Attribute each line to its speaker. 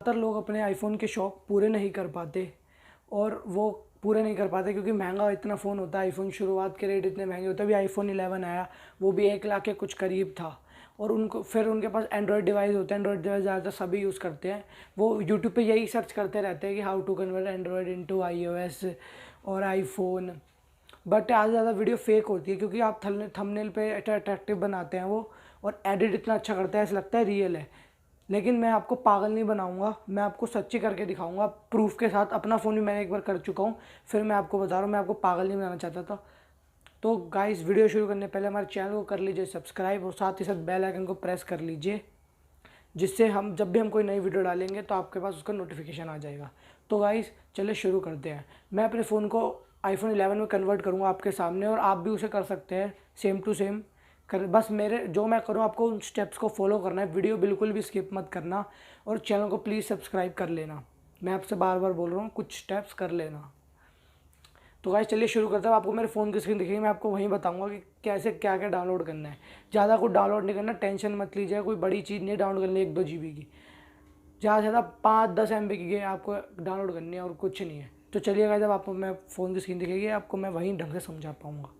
Speaker 1: ज़्यादातर लोग अपने आईफोन के शौक़ पूरे नहीं कर पाते, और वो पूरे नहीं कर पाते क्योंकि महंगा इतना फ़ोन होता है। आईफोन शुरुआत के रेट इतने महंगे होते हैं। अभी आईफोन 11 आया, वो भी 1 लाख के कुछ करीब था। और उनको फिर उनके पास एंड्रॉयड डिवाइस होते हैं। एंड्रॉयड डिवाइस ज़्यादातर सभी यूज़ करते हैं। वो यूट्यूब पे यही सर्च करते रहते हैं कि how to convert Android into iOS और आईफोन। बट आज ज़्यादा वीडियो फेक होती है क्योंकि आप थंबनेल पे अट्रैक्टिव बनाते हैं वो, और एडिट इतना अच्छा करते हैं ऐसा लगता है रियल है। लेकिन मैं आपको पागल नहीं बनाऊंगा, मैं आपको सच्ची करके दिखाऊंगा प्रूफ के साथ। अपना फ़ोन भी मैंने एक बार कर चुका हूँ, फिर मैं आपको बता रहा हूँ। मैं आपको पागल नहीं बनाना चाहता था। तो गाइस, वीडियो शुरू करने पहले हमारे चैनल को कर लीजिए सब्सक्राइब, और साथ ही साथ बेल आइकन को प्रेस कर लीजिए, जिससे हम जब भी हम कोई नई वीडियो डालेंगे तो आपके पास उसका नोटिफिकेशन आ जाएगा। तो गाइस चलिए शुरू करते हैं। मैं अपने फ़ोन को आईफोन 11 में कन्वर्ट करूँगा आपके सामने, और आप भी उसे कर सकते हैं सेम टू सेम। बस मेरे जो मैं करूँ आपको उन स्टेप्स को फॉलो करना है। वीडियो बिल्कुल भी स्किप मत करना, और चैनल को प्लीज़ सब्सक्राइब कर लेना। मैं आपसे बार बार बोल रहा हूँ, कुछ स्टेप्स कर लेना। तो गाइस चलिए शुरू करते हैं। आपको मेरे फ़ोन की स्क्रीन दिखेगी, मैं आपको वहीं बताऊंगा कि कैसे क्या क्या डाउनलोड करना है। ज़्यादा कुछ डाउनलोड नहीं करना, टेंशन मत लीजिए। कोई बड़ी चीज़ नहीं डाउनलोड करनी, 1-2 GB की, ज़्यादा से ज़्यादा 5-10 MB की आपको डाउनलोड करनी है, और कुछ नहीं है। तो चलिए गाइस, जब आपको मैं फ़ोन की स्क्रीन दिखेगी आपको मैं वहीं ढंग से समझा पाऊँगा।